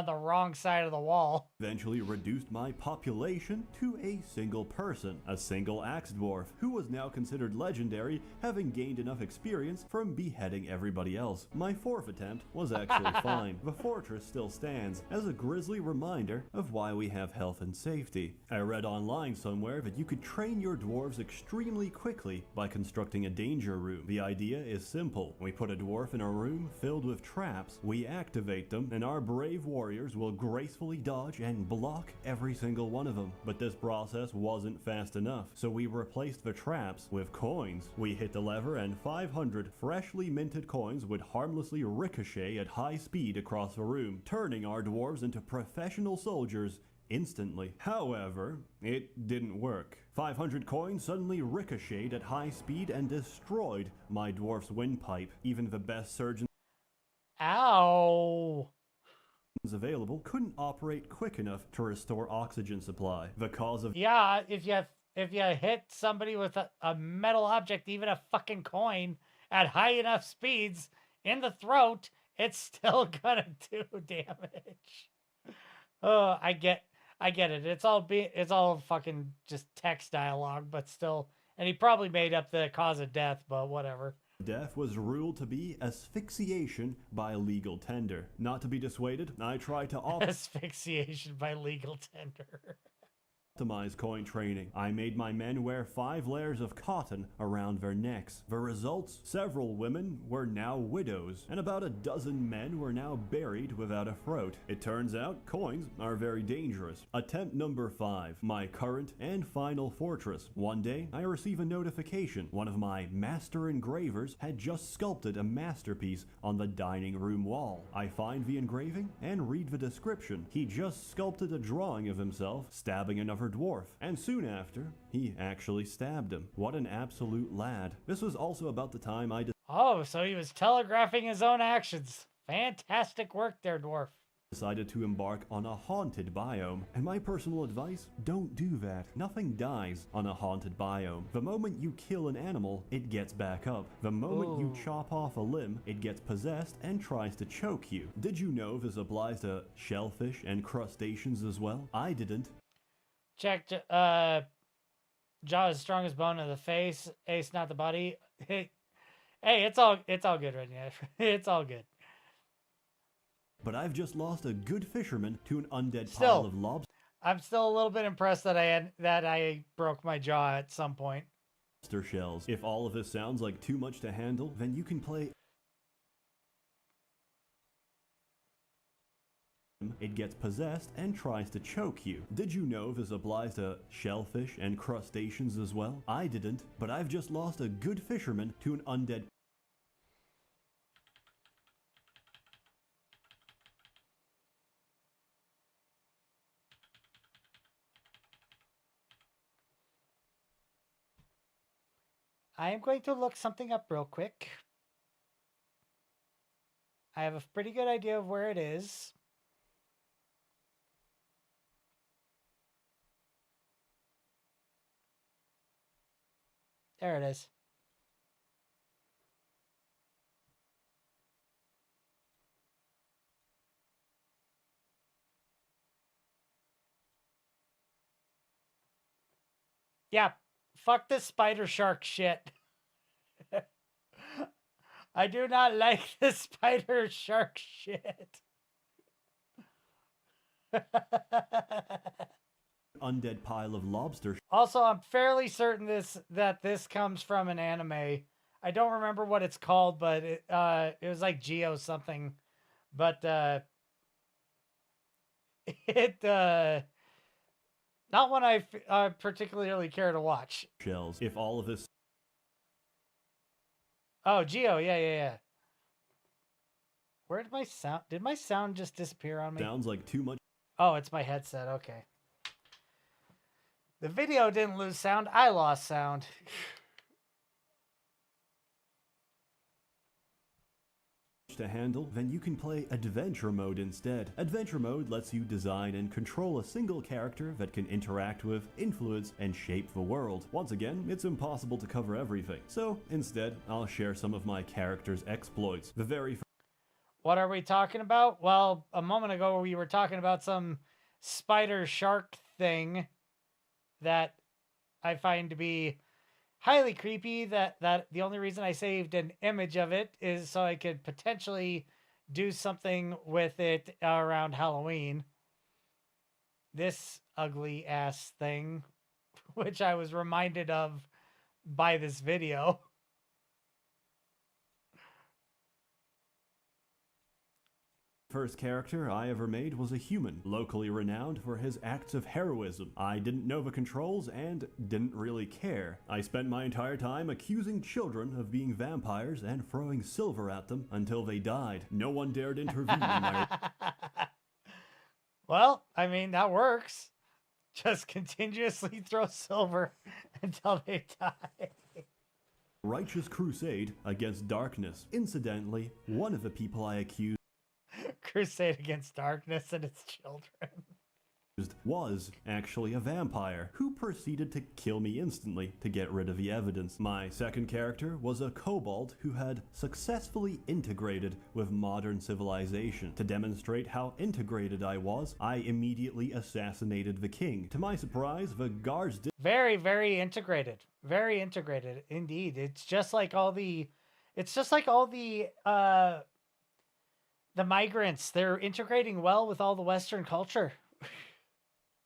the wrong side of the wall. eventually reduced my population to a single person, a single axe dwarf, who was now considered legendary, having gained enough experience from beheading everybody else. My fourth attempt was actually fine. The fortress still stands as a grisly reminder of why we have health and safety. I read online somewhere that you could train your dwarves extremely quickly by constructing a danger room. The idea is simple. We put a dwarf in a room filled with traps, we activate them, and our brave warriors will gracefully dodge and block every single one of them. But this process wasn't fast enough, so we replaced the traps with coins. We hit the lever and 500 freshly minted coins would harmlessly ricochet at high speed across the room, turning our dwarves into professional soldiers instantly. However, it didn't work. 500 coins suddenly ricocheted at high speed and destroyed my dwarf's windpipe. Even the best surgeons Ow. available couldn't operate quick enough to restore oxygen supply. The cause of Yeah, if you hit somebody with a metal object, even a fucking coin, at high enough speeds in the throat, it's still gonna do damage. Oh, I get it. It's all fucking just text dialogue, but still. And he probably made up the cause of death, but whatever. death was ruled to be asphyxiation by legal tender. Not to be dissuaded, I tried to Asphyxiation by legal tender. optimize coin training. I made my men wear 5 layers of cotton around their necks. The results? Several women were now widows, and about a dozen men were now buried without a throat. It turns out coins are very dangerous. Attempt number 5, my current and final fortress. One day, I receive a notification. One of my master engravers had just sculpted a masterpiece on the dining room wall. I find the engraving and read the description. He just sculpted a drawing of himself stabbing another dwarf, and soon after, he actually stabbed him. What an absolute lad. This was also about the time I Oh, so he was telegraphing his own actions. Fantastic work there, dwarf. decided to embark on a haunted biome. And my personal advice, don't do that. Nothing dies on a haunted biome. The moment you kill an animal, it gets back up. The moment you chop off a limb, it gets possessed and tries to choke you. Did you know this applies to shellfish and crustaceans as well? I didn't. Checked, jaw is strongest bone of the face, ace not the body. Hey, it's all good right now. It's all good. But I've just lost a good fisherman to an undead Still, pile of lobsters. I'm still a little bit impressed that I broke my jaw at some point. shells. If all of this sounds like too much to handle, then you can play. It gets possessed and tries to choke you. Did you know this applies to shellfish and crustaceans as well? I didn't, but I've just lost a good fisherman to an undead. I am going to look something up real quick. I have a pretty good idea of where it is. There it is. Yeah, fuck this spider shark shit. I do not like this spider shark shit. Undead pile of lobster. Also, I'm fairly certain that this comes from an anime. I don't remember what it's called, but it was like Geo something. But it not one I particularly care to watch. Shells. If all of this. Oh, Geo, yeah. Where did my sound? Did my sound just disappear on me? Sounds like too much. Oh, it's my headset. Okay. The video didn't lose sound. I lost sound. To handle, then you can play Adventure Mode instead. Adventure Mode lets you design and control a single character that can interact with, influence, and shape the world. Once again, it's impossible to cover everything, so instead, I'll share some of my character's exploits. The very What are we talking about? Well, a moment ago we were talking about some spider shark thing that I find to be highly creepy. That the only reason I saved an image of it is so I could potentially do something with it around Halloween. This ugly ass thing, which I was reminded of by this video. first character I ever made was a human, locally renowned for his acts of heroism. I didn't know the controls and didn't really care. I spent my entire time accusing children of being vampires and throwing silver at them until they died. No one dared intervene in my... Well, I mean, that works. Just continuously throw silver until they die. righteous crusade against darkness. Incidentally, one of the people I accused Crusade against darkness and its children. was actually a vampire who proceeded to kill me instantly to get rid of the evidence. My second character was a kobold who had successfully integrated with modern civilization. To demonstrate how integrated I was, I immediately assassinated the king. To my surprise, the guards did Very, very integrated. Very integrated indeed. It's just like all the migrants. They're integrating well with all the Western culture.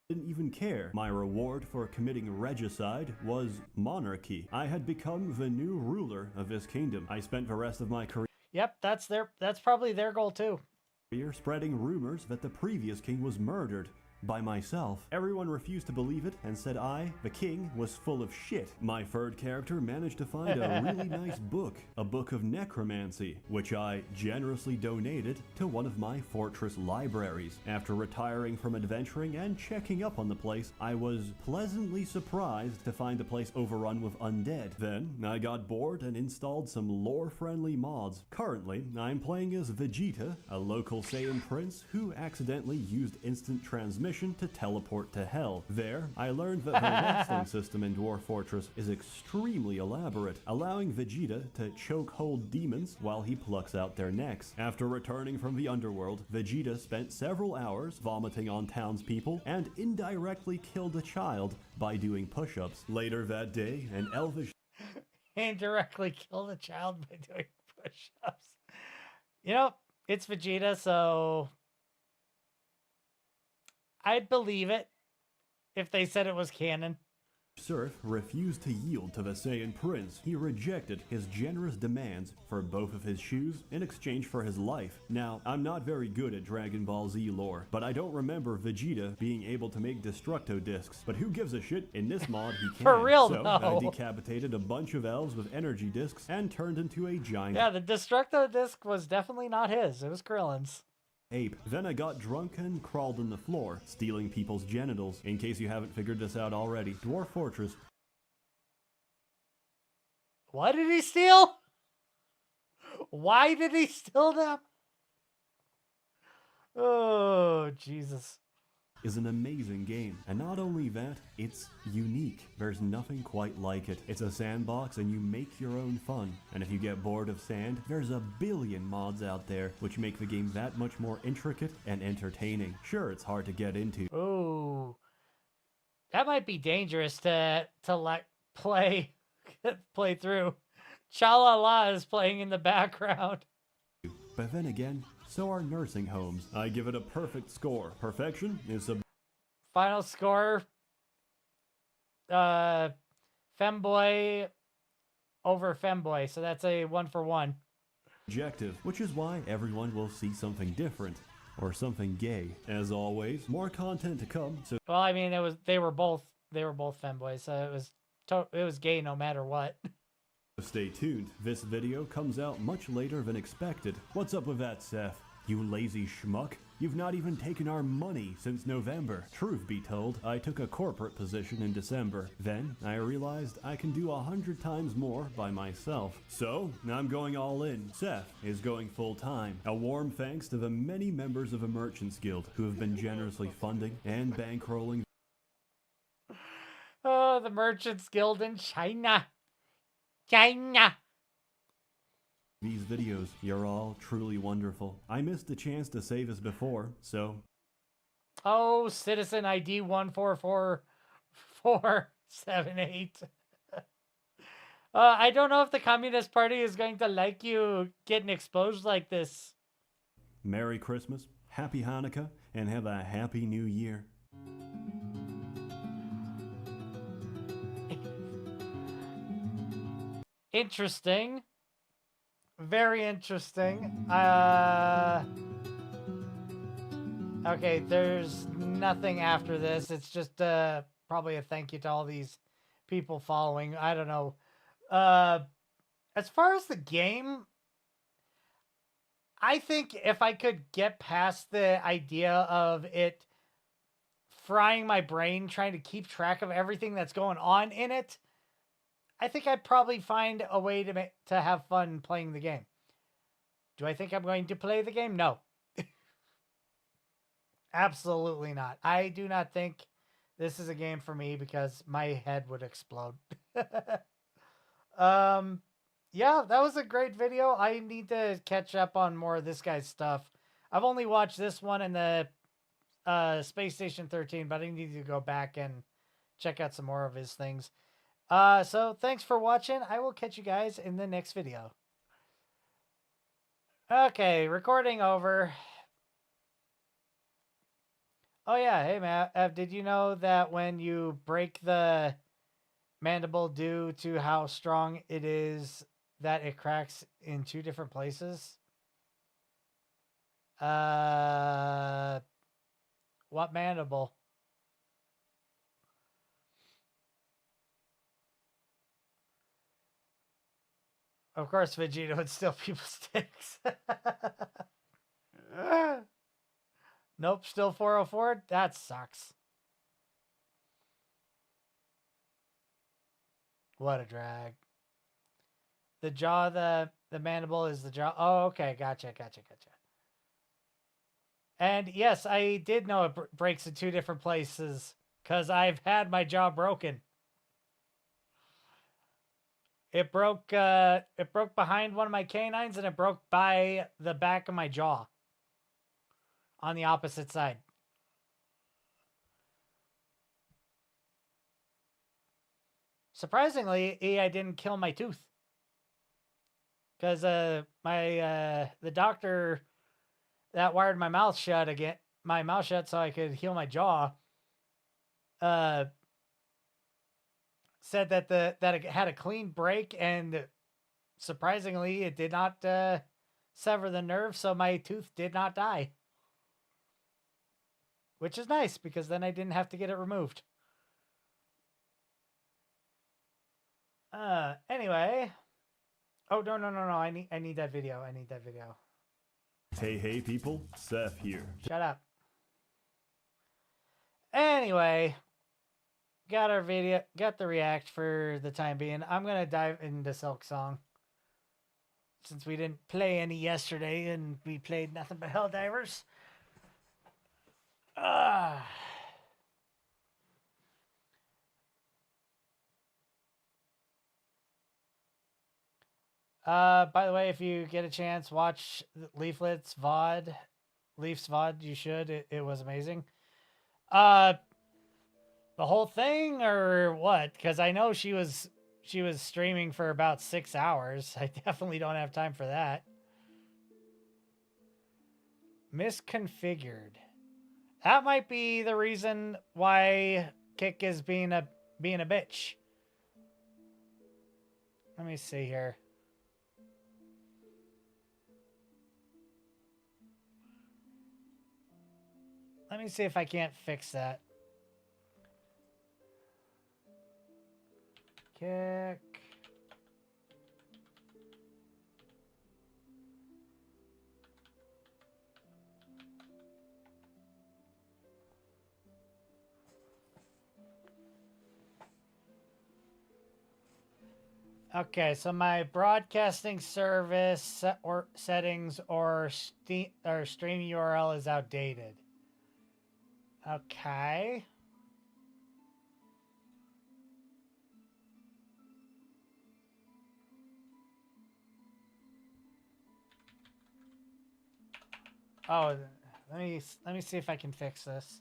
didn't even care. My reward for committing regicide was monarchy. I had become the new ruler of this kingdom. I spent the rest of my career Yep, that's probably their goal too. spreading rumors that the previous king was murdered by myself. Everyone refused to believe it and said I, the king, was full of shit. My third character managed to find a really nice book, a book of necromancy, which I generously donated to one of my fortress libraries. After retiring from adventuring and checking up on the place, I was pleasantly surprised to find the place overrun with undead. Then, I got bored and installed some lore-friendly mods. Currently, I'm playing as Vegeta, a local Saiyan prince who accidentally used instant transmission to teleport to hell. There, I learned that the wrestling system in Dwarf Fortress is extremely elaborate, allowing Vegeta to choke hold demons while he plucks out their necks. After returning from the underworld, Vegeta spent several hours vomiting on townspeople and indirectly killed a child by doing push-ups. Later that day, an elvish Indirectly killed a child by doing push-ups. You know, it's Vegeta, so I'd believe it if they said it was canon. Surf refused to yield to the Saiyan prince. He rejected his generous demands for both of his shoes in exchange for his life. Now, I'm not very good at Dragon Ball Z lore, but I don't remember Vegeta being able to make Destructo discs. But who gives a shit? In this mod, he can. For real, so, though. I decapitated a bunch of elves with energy discs and turned into a giant Yeah, the Destructo disc was definitely not his. It was Krillin's. ape. Then I got drunk and crawled on the floor, stealing people's genitals. In case you haven't figured this out already, Dwarf Fortress. What did he steal? Why did he steal them? Oh, Jesus. Is an amazing game, and not only that, it's unique. There's nothing quite like it. It's a sandbox and you make your own fun, and if you get bored of sand, there's a billion mods out there which make the game that much more intricate and entertaining. Sure, it's hard to get into, Ooh. That might be dangerous to let play through. Cha-la-la is playing in the background. but then again, so are nursing homes. I give it a perfect score. Perfection is Final score, femboy over femboy, so that's a 1-for-1. subjective, which is why everyone will see something different. Or something gay. As always, more content to come, so Well, I mean, they were both femboys, so it was gay no matter what. stay tuned. This video comes out much later than expected. What's up with that, Seth? You lazy schmuck? You've not even taken our money since November. Truth be told, I took a corporate position in December. Then, I realized I can do 100 times more by myself. So, I'm going all in. Seth is going full-time. A warm thanks to the many members of the Merchants Guild who have been generously funding and bankrolling Oh, the Merchants Guild in China. China. these videos. You're all truly wonderful. I missed the chance to say this before, so Oh, Citizen ID 144478. I don't know if the Communist Party is going to like you getting exposed like this. Merry Christmas, Happy Hanukkah, and have a Happy New Year. Interesting. Very interesting. Okay, there's nothing after this. It's just probably a thank you to all these people following. I don't know. As far as the game, I think if I could get past the idea of it frying my brain trying to keep track of everything that's going on in it, I think I'd probably find a way to have fun playing the game. Do I think I'm going to play the game? No. Absolutely not. I do not think this is a game for me because my head would explode. Yeah, that was a great video. I need to catch up on more of this guy's stuff. I've only watched this one and the Space Station 13, but I need to go back and check out some more of his things. So thanks for watching. I will catch you guys in the next video. Okay, recording over. Oh yeah, hey Matt, did you know that when you break the mandible due to how strong it is, that it cracks in 2 different places? What mandible? Of course, Vegeta would steal people's sticks. Nope, still 404? That sucks. What a drag. The jaw, the mandible is the jaw. Oh, okay. Gotcha. And yes, I did know it breaks in 2 different places because I've had my jaw broken. It broke behind one of my canines and it broke by the back of my jaw on the opposite side. Surprisingly, I didn't kill my tooth. Because the doctor that wired my mouth shut so I could heal my jaw, said that it had a clean break, and surprisingly, it did not sever the nerve, so my tooth did not die. Which is nice, because then I didn't have to get it removed. Anyway. Oh, no. I need that video. I need that video. Hey people, Seth here. Shut up. Anyway, got the react for the time being. I'm gonna dive into Silksong. Since we didn't play any yesterday and we played nothing but Helldivers. By the way, if you get a chance, watch Leaf's VOD. You should. It was amazing. The whole thing or what? Because I know she was streaming for about 6 hours. I definitely don't have time for that. Misconfigured. That might be the reason why Kick is being a bitch. Let me see here. Let me see if I can't fix that. Kick. Okay, so my broadcasting service or settings or stream URL is outdated. Okay. Oh, let me see if I can fix this.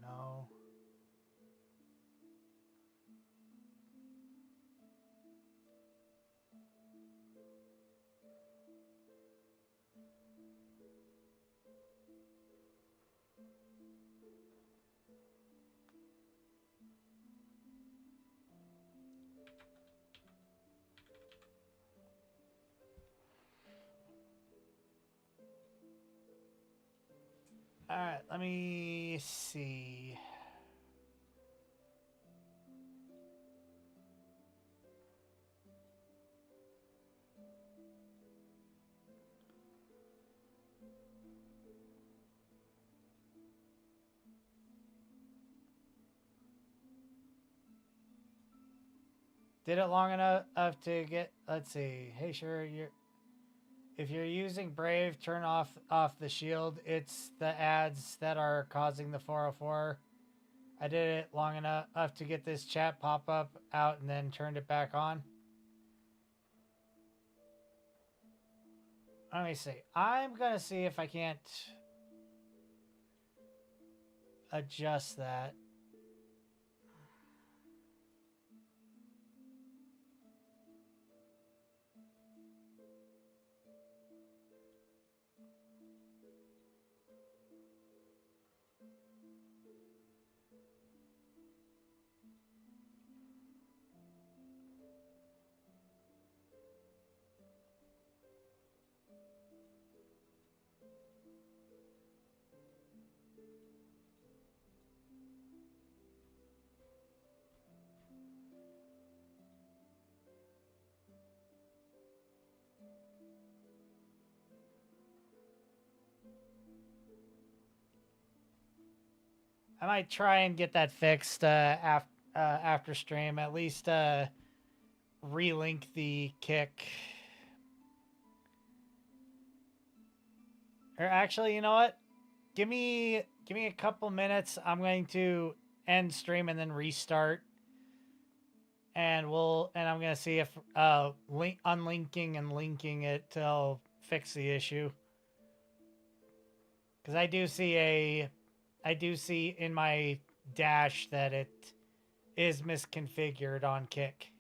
No. All right, let me see. Did it long enough to get, let's see. Hey, sure, if you're using Brave, turn off the shield. It's the ads that are causing the 404. I did it long enough to get this chat pop up out and then turned it back on. Let me see. I'm going to see if I can't adjust that. I might try and get that fixed after stream. At least relink the Kick. Or actually, you know what? Give me a couple minutes. I'm going to end stream and then restart. And I'm gonna see if unlinking and linking it will fix the issue. Because I do see in my dash that it is misconfigured on Kick.